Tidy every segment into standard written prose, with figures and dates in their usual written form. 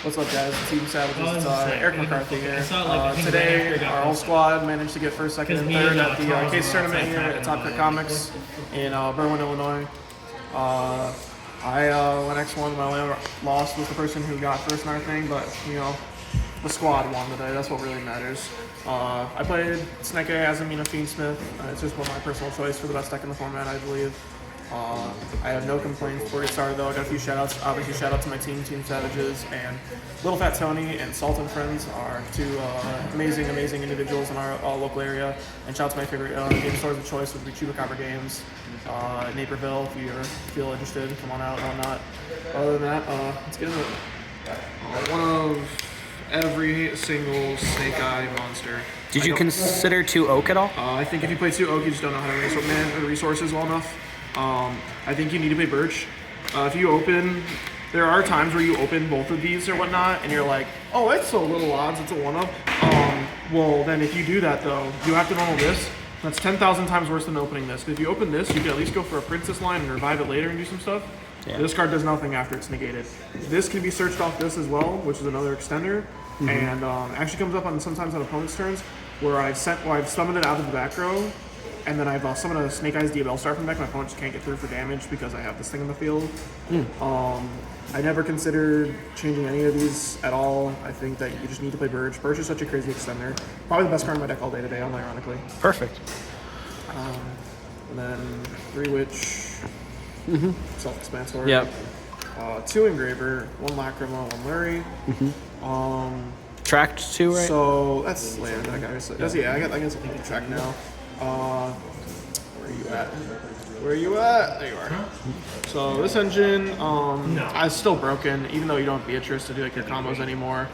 What's up, guys? Team Savages. It's Eric McCarthy here. I think Today, our whole squad managed to get first, second, and third at the case tournament here at Top Cut Comics in Berwyn, Illinois. I went X1. My only loss was the person who got first in our thing, but you know, the squad won today. That's what really matters. I played Snake Azamin, Fiendsmith. It's just my personal choice for the best deck in the format, I believe. I have no complaints before we get started, though. I got a few shout-outs. Obviously, shout-out to my team, Team Savages, and Little Fat Tourney and Salt and Friends are two amazing individuals in our local area. And shout out to my favorite game stores of choice with the Chupacabra Games, Naperville. If you ever feel interested, come on out and whatnot. Other than that, let's get into it. One of every single Snake Eye monster. Did you consider 2 Oak at all? I think if you play 2 Oak, you just don't know how to manage the resources well enough. I think you need to play Birch. If you open, there are times where you open both of these or whatnot, and you're like, oh, it's so little odds, it's a 1-up. Well, then if you do that, though, you have to normal this. That's 10,000 times worse than opening this. If you open this, you can at least go for a Princess line and revive it later and do some stuff. Yeah. This card does nothing after it's negated. This can be searched off this as well, which is another extender, and actually comes up on sometimes on opponent's turns where I've summoned it out of the back row. And then I've summoned a Snake Eyes DBL Star from back. My opponent just can't get through for damage because I have this thing in the field. I never considered changing any of these at all. I think that you just need to play Birch. Birch is such a crazy extender. Probably the best card in my deck all day today, unironically. Perfect. And then 3 Witch, self-explanatory. Yep. 2 Engraver, 1 Lacrima, 1 Lurie. Tracked 2, right? So that's land, I guess. Yeah, I guess I can track now. Where are you at? Where are you at? There you are. So this engine, is still broken, even though you don't have Beatrice to do like your combos anymore.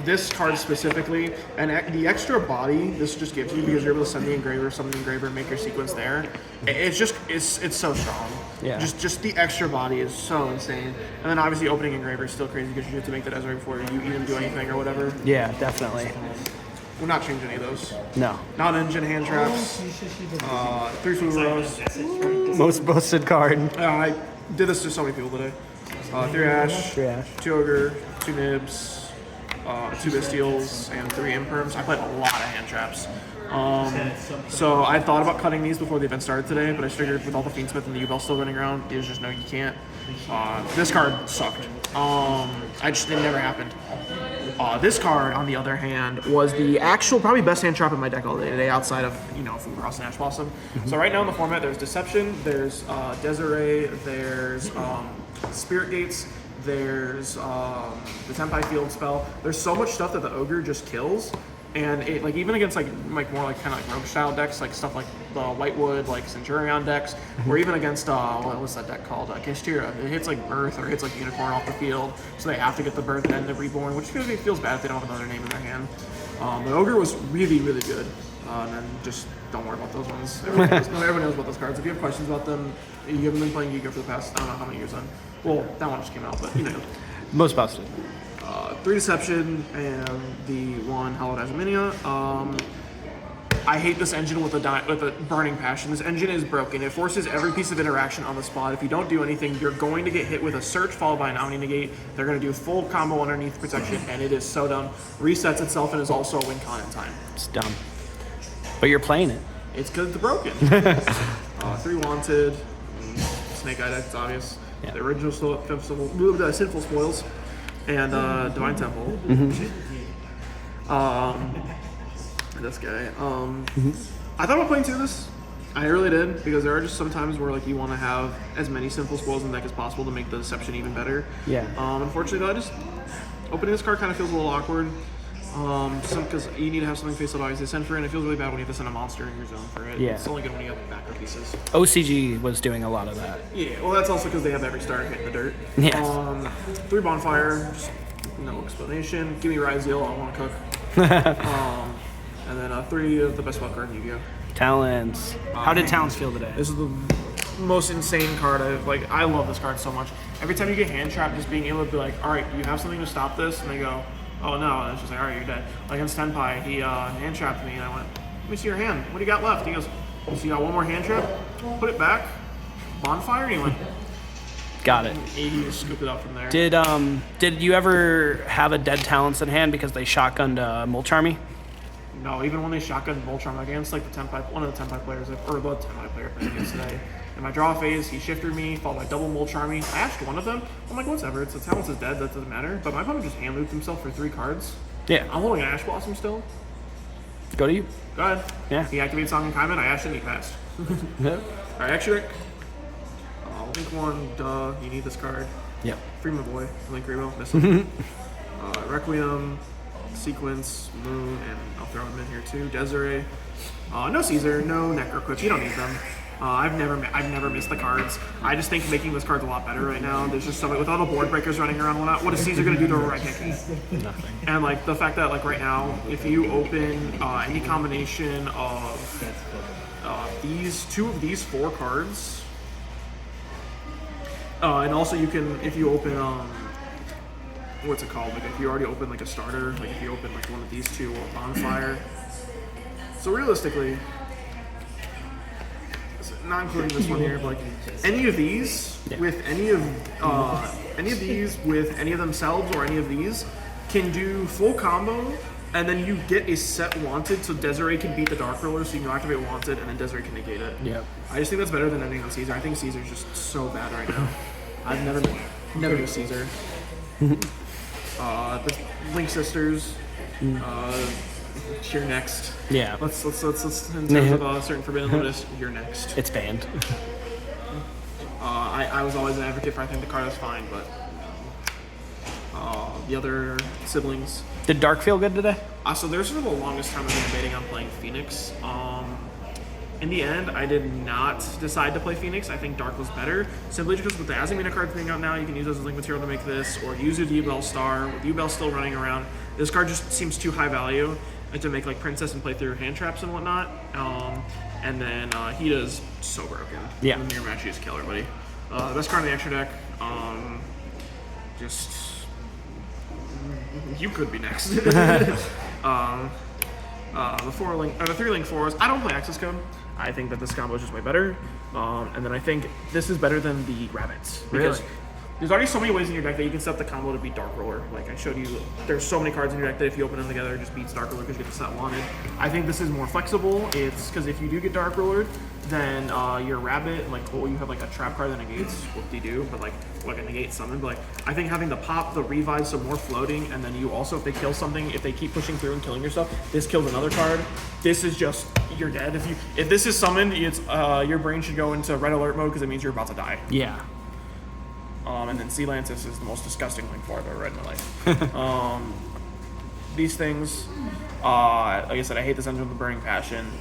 This card specifically, and the extra body this just gives you because you're able to send the engraver, summon the engraver, and make your sequence there. It's so strong. Yeah. Just the extra body is so insane. And then obviously opening engraver is still crazy because you have to make that Ezra before you even do anything or whatever. Yeah, definitely. We're not changing any of those. No. Non-engine hand traps. 3 Furos. Most busted card. I did this to so many people today. 3 Ash, 2 Ogre, 2 Nibs, 2 Bestials, and 3 Imperms. I played a lot of hand traps. So I thought about cutting these before the event started today, but I figured with all the Fiendsmith and the U-Bell still running around, there's just no, you can't. This card sucked. It never happened. This card, on the other hand, was the actual probably best hand trap in my deck all day today, outside of from Cross and Ash Blossom. So right now in the format, there's Deception, there's Desiree, there's Spirit Gates, there's the Tempai Field spell. There's so much stuff that the Ogre just kills. And it even against more kind of rogue style decks, like stuff like the Whitewood, like Centurion decks, or even against what was that deck called? Kistira. It hits like Birth or hits like Unicorn off the field, so they have to get the Birth and the Reborn, which feels bad if they don't have another name in their hand. The Ogre was really good, and then just don't worry about those ones. Everyone knows about those cards. If you have questions about them, you haven't been playing Yu-Gi-Oh for the past I don't know how many years on. Well, that one just came out, but you know. Most busted. 3 Deception and the 1 Hallowed Azaminia. I hate this engine with a burning passion. This engine is broken. It forces every piece of interaction on the spot. If you don't do anything, you're going to get hit with a search followed by an Omni Negate. They're going to do full combo underneath protection, and it is so dumb. Resets itself and is also a win con in time. It's dumb. But you're playing it. It's because it's broken. 3 Wanted. Snake Eye deck, it's obvious. Yeah. The original Sinful Spoils. And Divine Temple. This guy. I thought about playing 2 of this. I really did, because there are just some times where you want to have as many Sinful Spoils in the deck as possible to make the Deception even better. Yeah. Unfortunately, though, opening this card kind of feels a little awkward. Because you need to have something face up obviously send for it, and it feels really bad when you have to send a monster in your zone for it. Yeah. It's only good when you have backup pieces. OCG was doing a lot of that. Yeah, well that's also because they have every star hitting the dirt. Yes. 3 Bonfire, just no explanation. Give me Ryzeal, I want to cook. And then 3 of the best wild card in Yu-Gi-Oh. Talents. How did Talents feel today? This is the most insane card I love this card so much. Every time you get hand trapped, just being able to be like, alright, you have something to stop this, and they go, oh no, and it's just like, alright, you're dead. Like against Tenpai, he hand trapped me, and I went, let me see your hand. What do you got left? He goes, so you got 1 more hand trap? Put it back. Bonfire? And he went, Got it. You just scoop it up from there. Did you ever have a dead talents in hand because they shotgunned Molcharmy? No, even when they shotgun Voltron against like one of the 10-5 players, or the 10-5 player playing against today. In my draw phase, he shifted me, followed by double Molcharmy. I ashed one of them. I'm like, whatever, it's the talents is dead, that doesn't matter. But my opponent just hand looped himself for 3 cards. Yeah. I'm holding an Ash Blossom still. Go to you. Go ahead. Yeah. He activated Song and Kaiman, I ashed it and he passed. Yeah. Alright, action deck. Link 1, duh, you need this card. Yep. Freeman Boy, Link Rebo, miss him. Requiem, Sequence, Moon, and I'll throw him in here too. Desiree. No Caesar, no Necroquip, you don't need them. I've never missed the cards. I just think making this card's a lot better right now. There's just something with all the board breakers running around. What is Caesar gonna do to a right Hickey? Nothing. And like the fact that like right now, if you open any combination of two of these 4 cards, and also you can, if you open what's it called? Like if you already open like a starter, like if you open like one of these 2 or Bonfire. So realistically, not including this one here, but like any of these with any of these with any of themselves or any of these can do full combo, and then you get a set Wanted, so Desiree can beat the Dark Roller, so you can activate Wanted, and then Desiree can negate it. Yeah. I just think that's better than anything on Caesar. I think Caesar's just so bad right now. I've never used Caesar. The Link Sisters. You're next. Yeah. Let's in terms of certain forbidden list, you're next. It's banned. I was always an advocate for, I think the card is fine, but the other siblings. Did Dark feel good today? So there's for the longest time I've been debating on playing Phoenix. In the end, I did not decide to play Phoenix. I think Dark was better, simply because with the Azamin card being out now, you can use it as a link material to make this, or use it with U-Bell Star. With U-Bell still running around, this card just seems too high value to make like Princess and play through hand traps and whatnot. And then Hida's so broken. Yeah. The mirror match, you just kill everybody. The best card in the extra deck, you could be next. The 3-link 4s. I don't play Access Code. I think that this combo is just way better. And then I think this is better than the Rabbits. Because there's already so many ways in your deck that you can set up the combo to beat Dark Roller. Like I showed you, there's so many cards in your deck that if you open them together, it just beats Dark Roller because you get the set Wanted. I think this is more flexible. It's because if you do get Dark Roller, then your Rabbit, like, you have like a trap card that negates whoop-de-doo, but like a negate summon. But like, I think having the pop, the revive, some more floating, and then you also, if they kill something, if they keep pushing through and killing yourself, this kills another card. This is just, you're dead. If this is summoned, it's your brain should go into red alert mode because it means you're about to die. Yeah. And then Sea Lances is the most disgusting link for I've ever read in my life. These things, like I said, I hate this engine with the Burning Passion.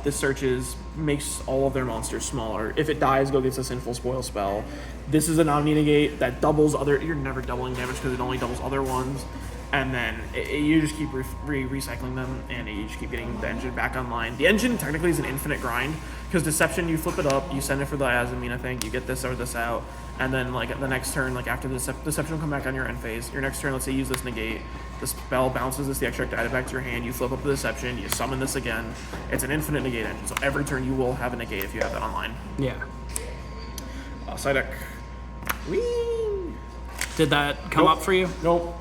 This searches, makes all of their monsters smaller. If it dies, go gets a Sinful Spoil spell. This is an Omni Negate that doubles other, you're never doubling damage because it only doubles other ones. And then you just keep recycling them, and you just keep getting the engine back online. The engine technically is an infinite grind, because Deception, you flip it up, you send it for the Azamin, I think, you get this or this out, and then like the next turn, like after the Deception will come back on your end phase. Your next turn, let's say you use this negate, the spell bounces this, the extract, add it back to your hand, you flip up the Deception, you summon this again. It's an infinite negate engine, so every turn you will have a negate if you have that online. Yeah. Side deck. Whee! Did that come up for you? Nope.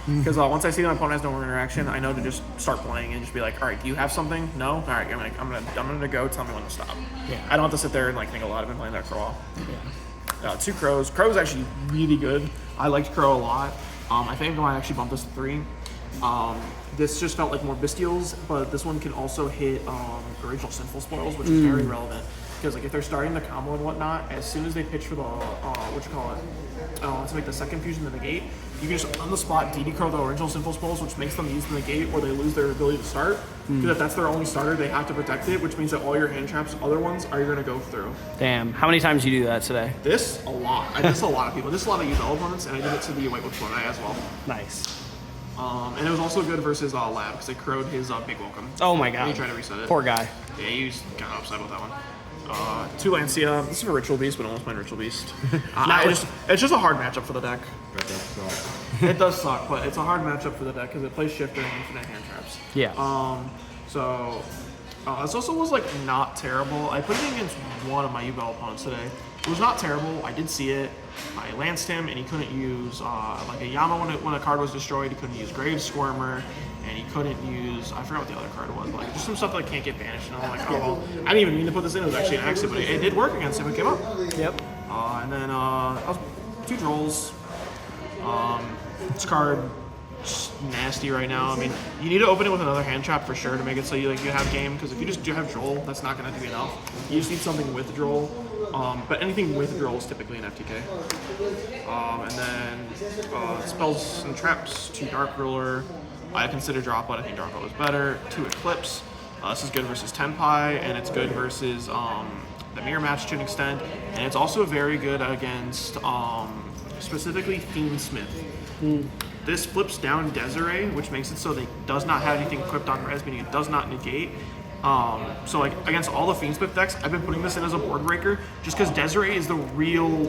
Because once I see my opponent has no more interaction, I know to just start playing and just be like, all right, do you have something? No? All right, I'm gonna go. Tell me when to stop. Yeah. I don't have to sit there and like think a lot. I've been playing that for a while. Yeah. 2 Crows. Crow's actually really good. I liked Crow a lot. I think I might actually bump this to 3. This just felt like more Bestials, but this one can also hit original Sinful Spoils, which is very relevant. Because like if they're starting the combo and whatnot, as soon as they pitch for the to make the second fusion the negate, you can just on the spot DD Crow the original Sinful Spoils, which makes them use the negate or they lose their ability to start. Because if that's their only starter, they have to protect it, which means that all your hand traps, other ones, are gonna go through. Damn. How many times did you do that today? This a lot. I did this a lot of people. This a lot of UL opponents, and I did it to the White Witch Tourney as well. Nice. And it was also good versus Lab because they crowed his Big Welcome. Oh my god. And he tried to reset it. Poor guy. Yeah, he was kind of upset with that one. 2 Lancia. This is a Ritual Beast, but almost playing Ritual Beast. It's just a hard matchup for the deck. It does suck, but it's a hard matchup for the deck because it plays Shifter and infinite hand traps. Yeah. This also was like not terrible. I put it against one of my UBL opponents today. It was not terrible. I did see it. I lanced him, and he couldn't use like a Yama when a card was destroyed. He couldn't use Grave Squirmer, and he couldn't use, I forgot what the other card was, but like just some stuff that can't get banished. And I'm like, oh well, I didn't even mean to put this in. It was actually an accident, but it did work against him. It came up. Yep. And then I was 2 Drolls. This card just nasty right now. I mean, you need to open it with another hand trap for sure to make it so you have game. Because if you just do have Droll, that's not going to be enough. You just need something with Droll. But anything with Droll is typically an FTK. And then spells and traps, 2 Dark Ruler. I consider drop, but I think Dark Ruler is better. 2 Eclipse. This is good versus Tenpai, and it's good versus the Mirror Match to an extent. And it's also very good against specifically Fiendsmith. This flips down Desiree, which makes it so that it does not have anything equipped on res, meaning it does not negate. So like against all the Fiendsmith decks, I've been putting this in as a board breaker just because Desiree is the real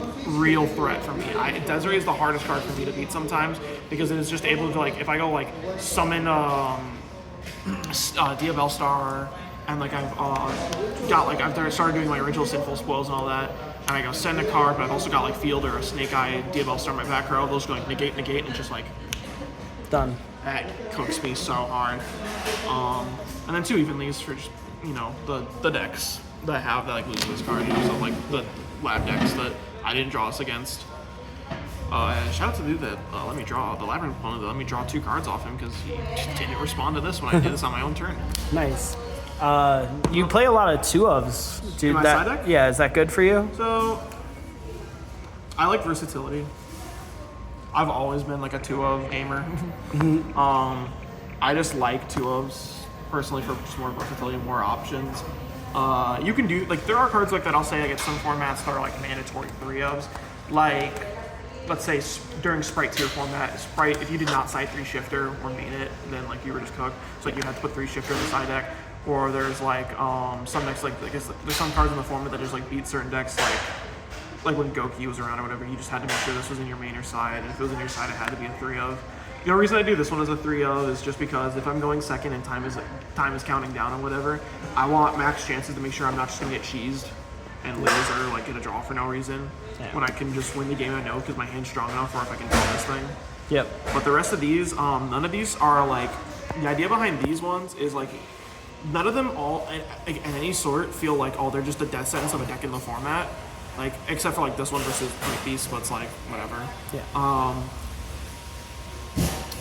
threat for me. Desiree is the hardest card for me to beat sometimes because it is just able to, like, if I go like summon Diabell Star, and like I've started doing my original Sinful Spoils and all that, and I go send a card, but I've also got like Field or a Snake Eye Diabell Star in my back row. Those go like negate, and it's just like done. That cooks me so hard. And then 2 even leaves for just, the decks that have that like lose this card, so like the lab decks that I didn't draw us against. And shout out to the dude that let me draw, the Labyrinth opponent that let me draw 2 cards off him because he didn't respond to this when I did this on my own turn. Nice. You play a lot of 2-ofs, dude. In my side deck? Yeah, is that good for you? So, I like versatility. I've always been like a 2-of gamer. I just like 2-ofs personally for just more versatility and more options. You can do, like, there are cards like that I'll say like at some formats that are like mandatory 3-ofs. Like, let's say during Sprite tier format, Sprite, if you did not side 3 Shifter or main it, then like you were just cooked. So like you had to put 3 Shifter in the side deck. Or there's like some decks, like I guess there's some cards in the format that just like beat certain decks, like when Goki was around or whatever, you just had to make sure this was in your main or side, and if it was in your side, it had to be a 3-of. The only reason I do this one as a 3-of is just because if I'm going second and time is counting down or whatever, I want max chances to make sure I'm not just gonna get cheesed and lose or like get a draw for no reason. Yeah. When I can just win the game, I know because my hand's strong enough, or if I can draw this thing. Yep. But the rest of these, none of these are like, the idea behind these ones is like, none of them all, in any sort, feel like, oh, they're just a death sentence of a deck in the format. Like, except for like this one versus like Beast, but it's like, whatever. Yeah.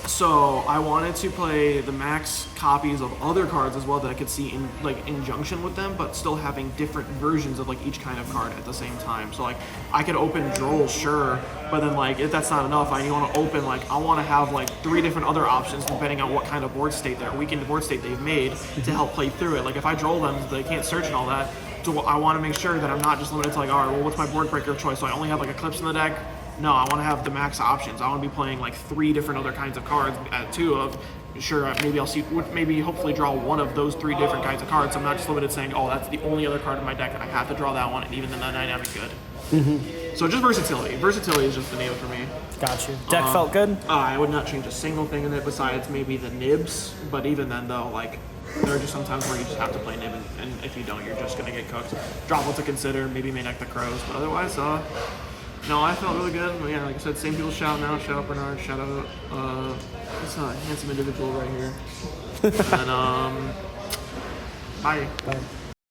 So I wanted to play the max copies of other cards as well that I could see in like injunction with them, but still having different versions of like each kind of card at the same time. So like I could open Droll, sure, but then like if that's not enough, I want to open like I want to have like 3 different other options depending on what kind of board state they're weakened board state they've made to help play through it. Like if I Droll them, they can't search and all that. So I want to make sure that I'm not just limited to like, all right, well, what's my board breaker of choice? So I only have like Eclipse in the deck. No, I want to have the max options. I want to be playing like 3 different other kinds of cards at 2 of. Sure, maybe I'll see, maybe hopefully draw one of those 3 different kinds of cards. I'm not just limited saying, oh, that's the only other card in my deck and I have to draw that one, and even then that dynamic good. Mm-hmm. So just versatility. Versatility is just the name for me. Got you. Deck felt good? I would not change a single thing in it besides maybe the nibs, but even then though, like, there are just some times where you just have to play nib, and if you don't, you're just going to get cooked. Drop what to consider, maybe main deck the crows, but otherwise, no, I felt really good. Yeah, like I said, same people shout out. Shout out Bernard. Shout out this handsome individual right here. And bye.